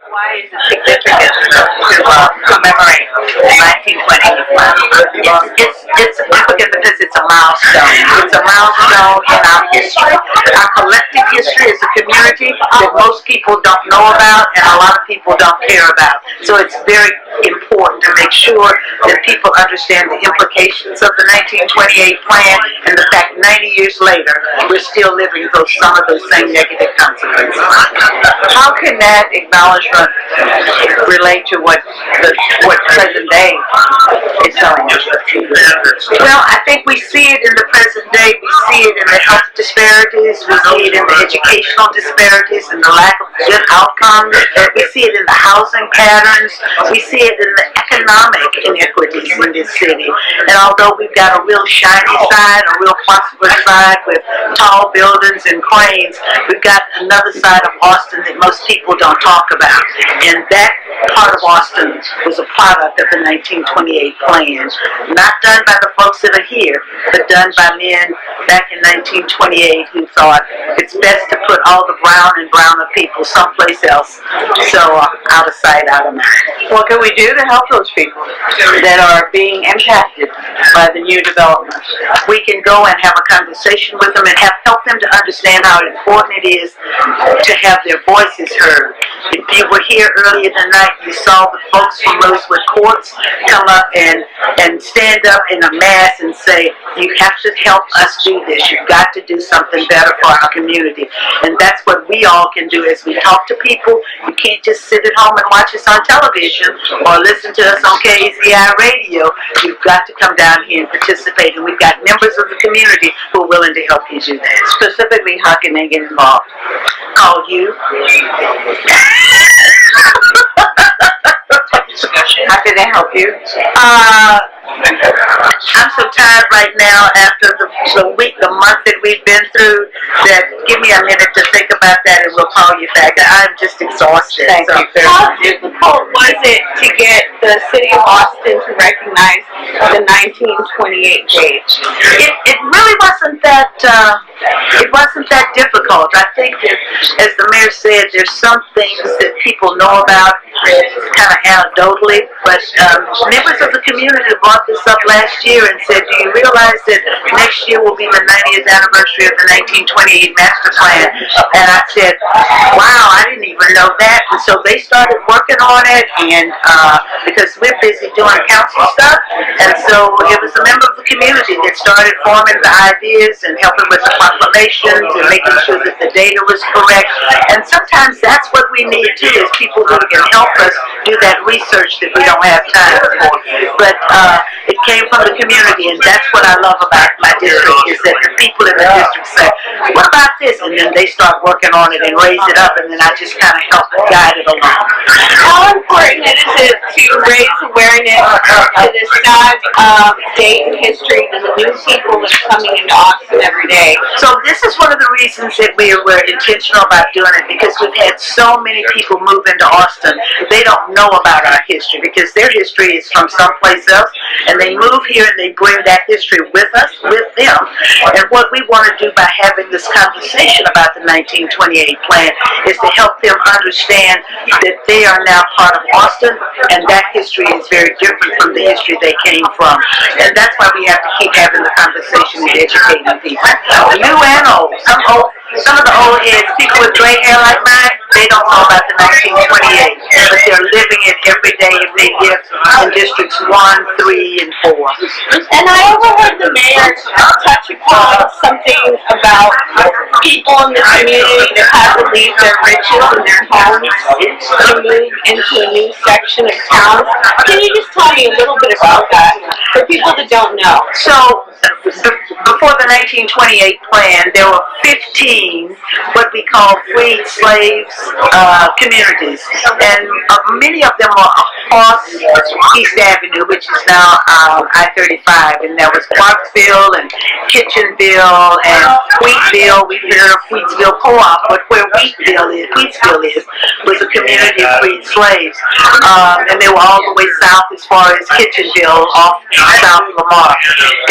Why is it significant to commemorate the 1920 plan? It's significant because it's a milestone. It's a milestone in our history. Our collective history as a community that most people don't know about and a lot of people don't care about. So it's very important to make sure that people understand the implications of the 1928 plan and the fact 90 years later we're still living some of those same negative consequences. How can that acknowledgement relate to what present day is telling us? Well, I think we see it in the present day. We see it in the health disparities. We see it in the educational disparities and the lack of good outcomes. We see it in the housing patterns. We see it in the economic inequities in this city. And although we've got a real shiny side, a real prosperous side with tall buildings and cranes, we've got another side of Austin that most people don't talk about. And that part of Austin was a product of the 1928 plan. Not done by the folks that are here, but done by men back in 1928 who thought it's best to put all the brown and browner people someplace else. So out of sight, out of mind. What can we do to help those people that are being impacted by the new developments? We can go and have a conversation with them and help them to understand how important it is to have their voices heard. If you were here earlier tonight, you saw the folks from Rosewood Courts come up and stand up in a mass and say, you have to help us do this. You've got to do something better for our community. And that's what we all can do as we talk to people. You can't just sit at home and watch us on television or listen to us on KZI radio. You've got to come down here and participate. And we've got members of the community who are willing to help you do that. Specifically, how can they get involved? Call you. How can they help you? I'm so tired right now after the month that we've been through that give me a minute to think about that and we'll call you back. I'm just exhausted. Thank you. How difficult was it to get the city of Austin to recognize the 1928 date? It really wasn't that difficult. I think that, as the mayor said, there's some things that people know about kind of anecdotally, but members of the community brought this up last year and said, do you realize that next year will be the 90th anniversary of the 1928 master plan? And I said, wow, I didn't even know that. And so they started working on it, and because we're busy doing council stuff, and so it was a member of the community that started forming the ideas and helping with the proclamations and making sure that the data was correct. And sometimes that's what we need too, is people who can help us do that research that we don't have time for. But it came from the community, and that's what I love about my district, is that the people in the district say, what about this? And then they start working on it and raise it up, and then I just kind of help guide it along. How important is it to raise awareness to this sad date in history to the new people that are coming into Austin every day? So this is one of the reasons that we were intentional about doing it, because we've had so many people move into Austin. They don't know about our history because their history is from someplace else, and they move here and they bring that history with us, with them. And what we want to do by having this conversation about the 1928 plan is to help them understand that they are now part of Austin, and that history is very different from the history they came from. And that's why we have to keep having the conversation and educating people. New and old. Some of the old heads, people with gray hair like mine, they don't know about the 1928, but they're living it every day if they live in districts 1, 3, and 4. And I overheard the mayor touch upon something about people in the community that had to leave their riches and their homes to move into a new section of town. Can you just tell me a little bit about that for people that don't know? So, before the 1928 plan, there were 15 what we call freed slaves communities, and many of them were across East Avenue, which is now I-35, and there was Clarksville and Kitchenville and Wheatville. We hear of Wheatsville Co-op, but where Wheatsville is was a community of freed slaves, and they were all the way south as far as Kitchenville, off South Lamar.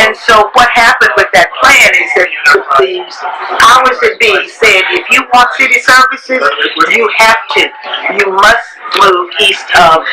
And so so what happened with that plan is that the powers that be said, if you want city services, you must move east of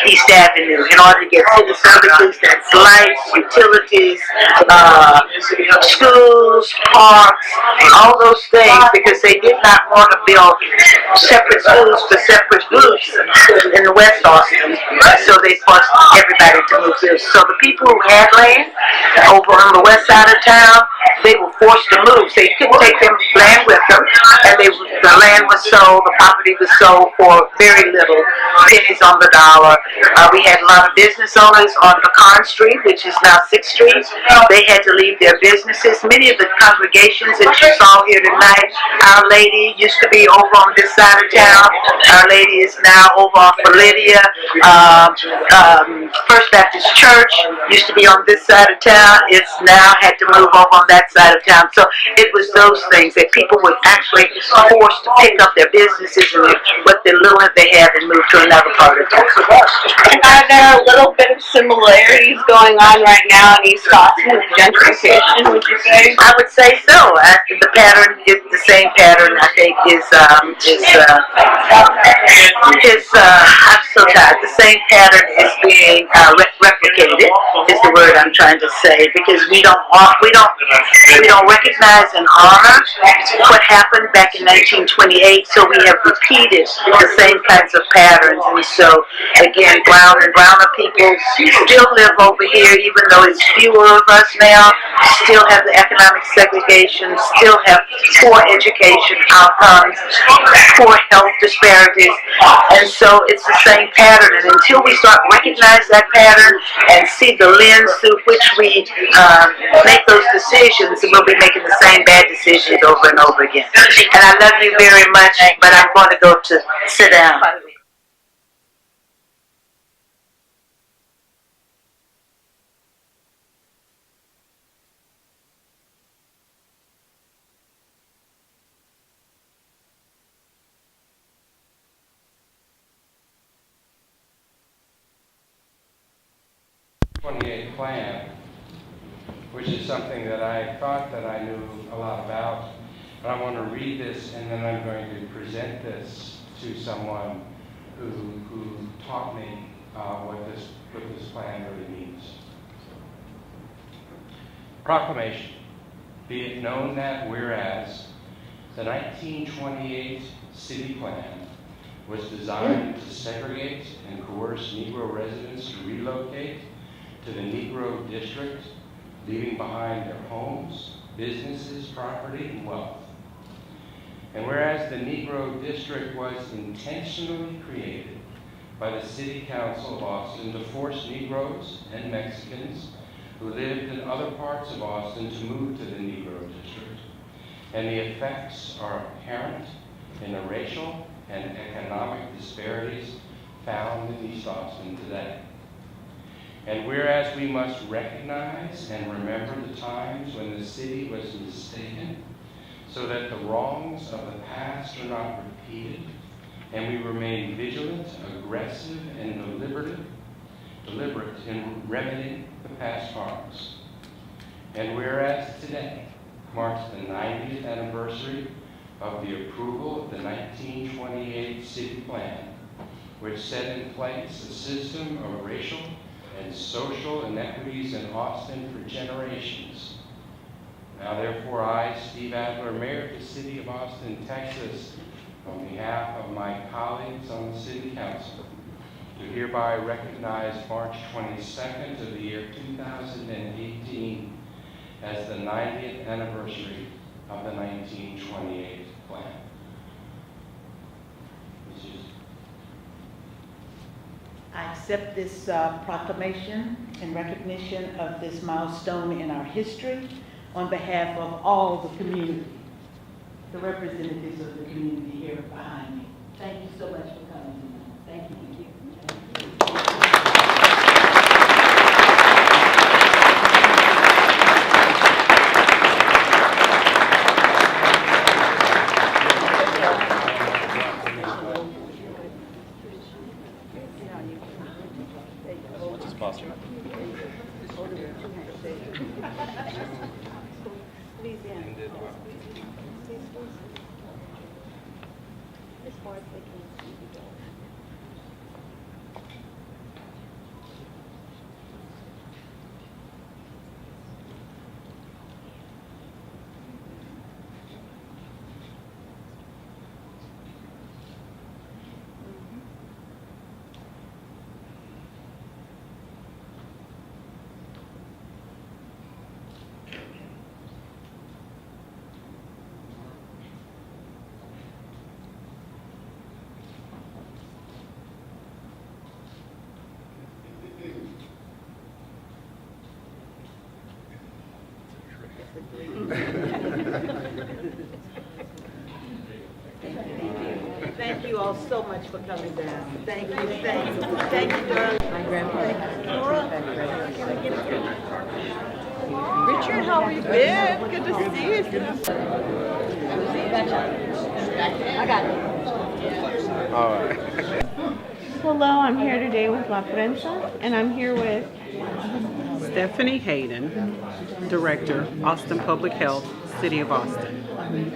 East Avenue in order to get city services. That's lights, utilities, schools, parks, all those things, because they did not want to build separate schools for separate groups in the West Austin. So they forced everybody to move there. So the people who had land over on the west side of town, they were forced to move. So you couldn't take their land with them, and the land was sold, the property was sold for very little, pennies on the dollar. We had a lot of business owners on Pecan Street, which is now 6th Street. They had to leave their businesses. Many of the congregations that you saw here tonight, Our Lady used to be over on this side of town. Our Lady is now over off of Lydia. First Baptist Church used to be on this side of town. It's now had to move over on that side of town. So it was those things that people were actually forced to pick up their businesses and what the little that they had and move to another part of town. Are there a little bit of similarities going on right now in East Austin with gentrification, would you say? I would say so. The pattern is the same pattern, I think, I'm so tired. The same pattern is being replicated, is the word I'm trying to say, because we don't recognize and honor what happened back in 1928, so we have repeated the same kinds of patterns. And so, again, brown and browner people still live over here, even though it's fewer of us now, still have the economic segregation, still have poor education outcomes, poor health disparities, and so it's the same pattern. And until we start recognize that pattern and see the lens through which we make those decisions, we'll be making the same bad decisions over and over again. And I love you very much, but I'm going to go to sit down. Plan, which is something that I thought that I knew a lot about, but I want to read this and then I'm going to present this to someone who taught me what this plan really means. Proclamation. Be it known that whereas the 1928 city plan was designed to segregate and coerce Negro residents to relocate to the Negro district, leaving behind their homes, businesses, property, and wealth. And whereas the Negro district was intentionally created by the City Council of Austin to force Negroes and Mexicans who lived in other parts of Austin to move to the Negro district, and the effects are apparent in the racial and economic disparities found in East Austin today. And whereas we must recognize and remember the times when the city was mistaken so that the wrongs of the past are not repeated, and we remain vigilant, aggressive, and deliberate in remedying the past harms. And whereas today marks the 90th anniversary of the approval of the 1928 city plan, which set in place a system of racial and social inequities in Austin for generations. Now therefore I, Steve Adler, Mayor of the City of Austin, Texas, on behalf of my colleagues on the City Council, do hereby recognize March 22nd of the year 2018 as the 90th anniversary of the 1928 plan. I accept this proclamation in recognition of this milestone in our history on behalf of all the community, the representatives of the community here behind me. Thank you so much for coming tonight. Thank you. Thank you all so much for coming down. Thank you, thank you. Thank you, darling. My grandpa. Richard, how have you been? Good to see you. I got it. All right. Hello, I'm here today with La Prensa, and I'm here with Stephanie Hayden, Director, Austin Public Health, City of Austin.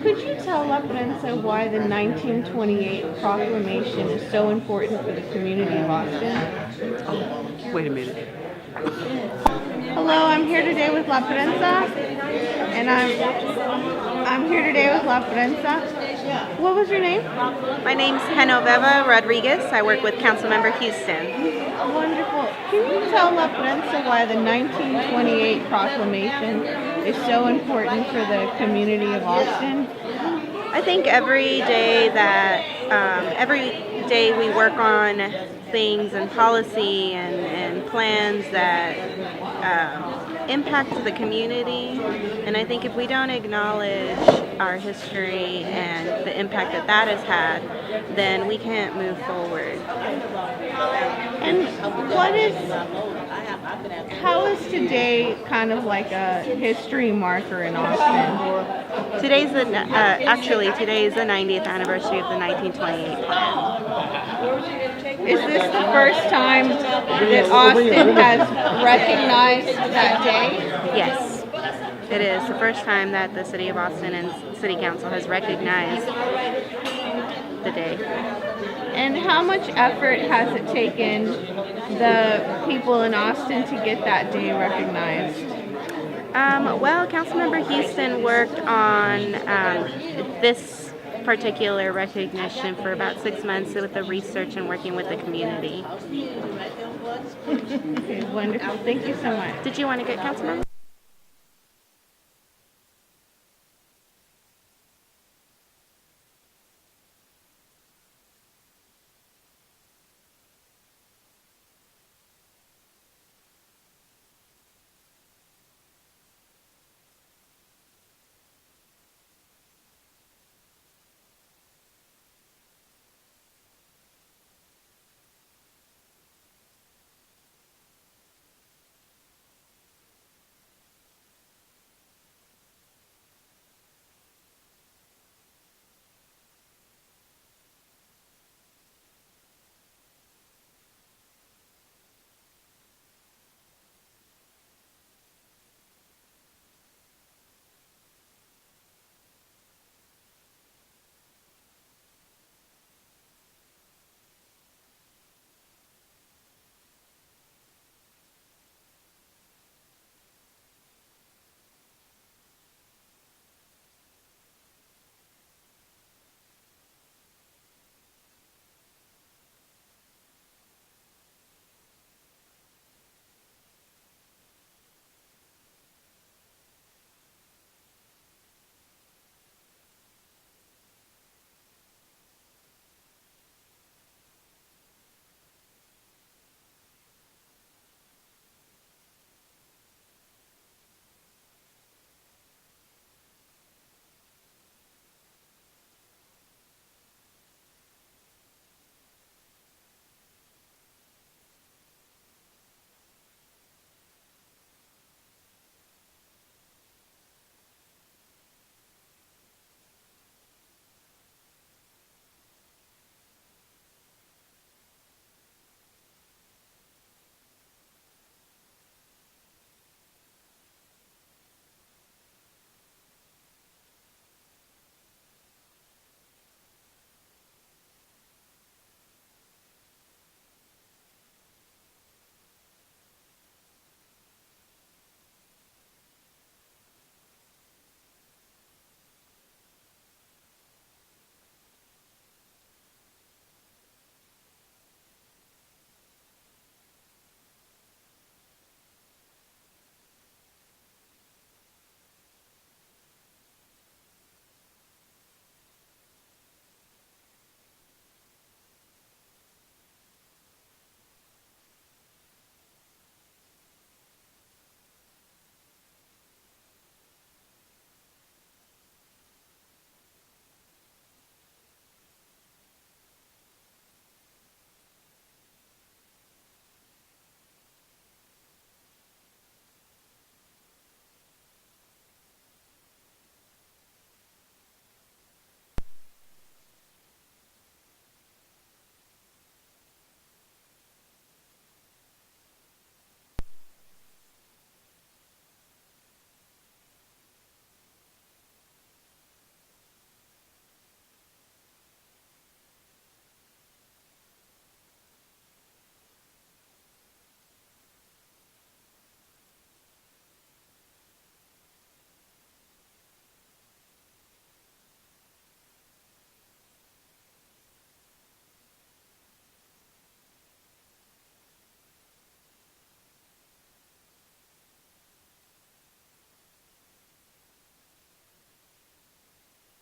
Could you tell La Prensa why the 1928 proclamation is so important for the community of Austin? Wait a minute. Hello, I'm here today with La Prensa, and I'm here today with La Prensa. What was your name? My name's Genoveva Rodriguez. I work with Councilmember Houston. Wonderful. Can you tell La Prensa why the 1928 proclamation is so important for the community of Austin? I think every day we work on things and policy and plans that impact the community, and I think if we don't acknowledge our history and the impact that that has had, then we can't move forward. And how is today kind of like a history marker in Austin? Today's the 90th anniversary of the 1928 plan. Is this the first time that Austin has recognized that day? Yes, it is the first time that the City of Austin and City Council has recognized the day. And how much effort has it taken the people in Austin to get that day recognized? Well, Councilmember Houston worked on this particular recognition for about 6 months with the research and working with the community. Okay, wonderful. Thank you so much. Did you want to get Councilmember?